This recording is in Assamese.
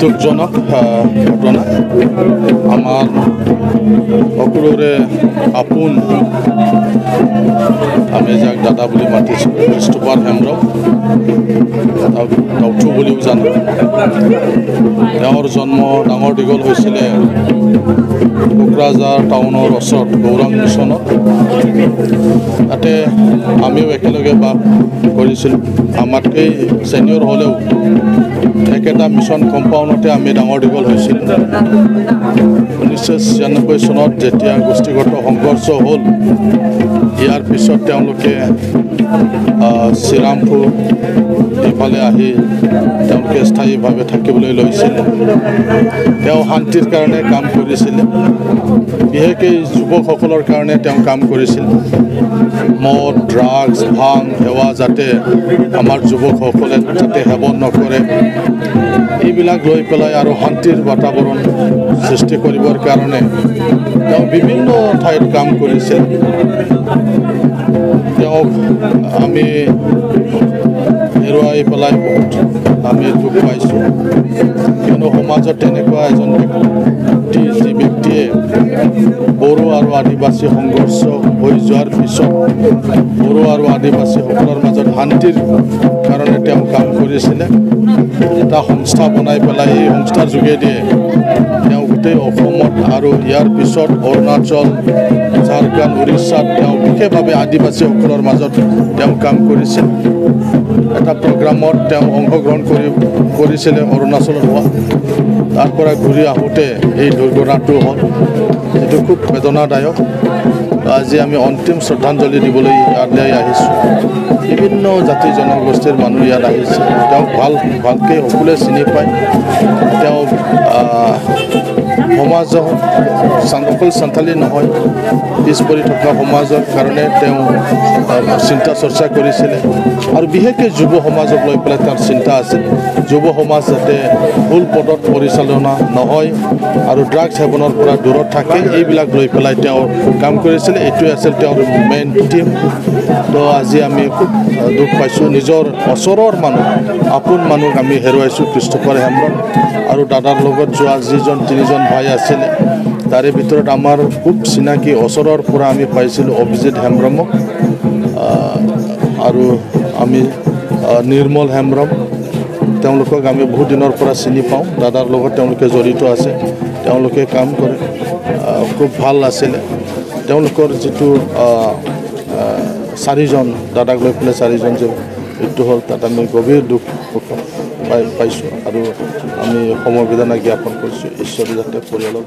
দুঃখজনক ঘটনা আমাৰ সকলোৰে আপোন আমি যাক দাদা বুলি মাতিছোঁ ক্ৰিষ্টোফাৰ হেমব্ৰম ডাউথু বুলিও জানো তেওঁৰ জন্ম ডাঙৰ দীঘল হৈছিলে কোকৰাঝাৰ টাউনৰ ওচৰত গৌৰাং মিছনত তাতে আমিও একেলগে বাস কৰিছিলোঁ আমাতকৈ ছিনিয়ৰ হ'লেও একেটা মিছন কম্পাউণ্ডতে আমি ডাঙৰ দীঘল হৈছিলোঁ 1996 চনত যেতিয়া গোষ্ঠীগত সংঘৰ্ষ হ'ল ইয়াৰ পিছত তেওঁলোকে শ্ৰীৰামপুৰ এইফালে আহি তেওঁলোকে স্থায়ীভাৱে থাকিবলৈ লৈছিল তেওঁ শান্তিৰ কাৰণে কাম কৰিছিলে বিশেষকৈ যুৱকসকলৰ কাৰণে তেওঁ কাম কৰিছিল মদ ড্ৰাগছ ভাং সেৱা যাতে আমাৰ যুৱকসকলে যাতে সেৱন নকৰে এইবিলাক লৈ পেলাই আৰু শান্তিৰ বাতাবৰণ সৃষ্টি কৰিবৰ কাৰণে তেওঁ বিভিন্ন ঠাইত কাম কৰিছিল তেওঁক আমি হেৰুৱাই পেলাই বহুত আমি দুখ পাইছোঁ কিয়নো সমাজত তেনেকুৱা এজন ব্যক্তি যি ব্যক্তিয়ে বড়ো আৰু আদিবাসী সংঘৰ্ষ হৈ যোৱাৰ পিছত বড়ো আৰু আদিবাসীসকলৰ মাজত শান্তিৰ কাৰণে তেওঁ কাম কৰিছিলে এটা সংস্থা বনাই পেলাই এই সংস্থাৰ যোগেদিয়ে তেওঁ গোটেই অসমত আৰু ইয়াৰ পিছত অৰুণাচল ঝাৰখণ্ড উৰিষ্যাত তেওঁ বিশেষভাৱে আদিবাসীসকলৰ মাজত তেওঁ কাম কৰিছিল এটা প্ৰগ্ৰামত তেওঁ অংশগ্ৰহণ কৰিছিলে অৰুণাচলত হোৱা তাৰ পৰা ঘূৰি আহোঁতে এই দুৰ্ঘটনাটো হ'ল এইটো খুব বেদনাদায়ক আজি আমি অন্তিম শ্ৰদ্ধাঞ্জলি দিবলৈ ইয়ালৈ আহিছোঁ বিভিন্ন জাতি জনগোষ্ঠীৰ মানুহ ইয়াত আহিছে তেওঁক ভালকৈ সকলোৱে চিনি পায় তেওঁ সমাজৰ অকল সান্থালী নহয় পিছ পৰি থকা সমাজৰ কাৰণে তেওঁ চিন্তা চৰ্চা কৰিছিলে আৰু বিশেষকৈ যুৱ সমাজক লৈ পেলাই তাৰ চিন্তা আছিল যুৱ সমাজ যাতে ভুল পথত পৰিচালনা নহয় আৰু ড্ৰাগছ সেৱনৰ পৰা দূৰত থাকে এইবিলাক লৈ পেলাই তেওঁ কাম কৰিছিলে এইটোৱে আছিল তেওঁৰ মেইন টিম তো আজি আমি খুব দুখ পাইছোঁ নিজৰ ওচৰৰ মানুহ আপোন মানুহক আমি হেৰুৱাইছোঁ ক্ৰিষ্টোফাৰ হেমব্ৰম আৰু দাদাৰ লগত যোৱা যিজন তিনিজন ভাই আছিলে তাৰে ভিতৰত আমাৰ খুব চিনাকি ওচৰৰ পৰা আমি পাইছিলোঁ অভিজিত হেমব্ৰমক আৰু আমি নিৰ্মল হেমব্ৰম তেওঁলোকক আমি বহুত দিনৰ পৰা চিনি পাওঁ দাদাৰ লগত তেওঁলোকে জড়িত আছে তেওঁলোকে কাম কৰে খুব ভাল আছিলে তেওঁলোকৰ যিটো চাৰিজন দাদাক লৈ পেলাই চাৰিজন যে মৃত্যু হ'ল তাত আমি গভীৰ দুখ পাইছোঁ আৰু আমি সমবেদনা জ্ঞাপন কৰিছোঁ ঈশ্বৰে যাতে পৰিয়ালক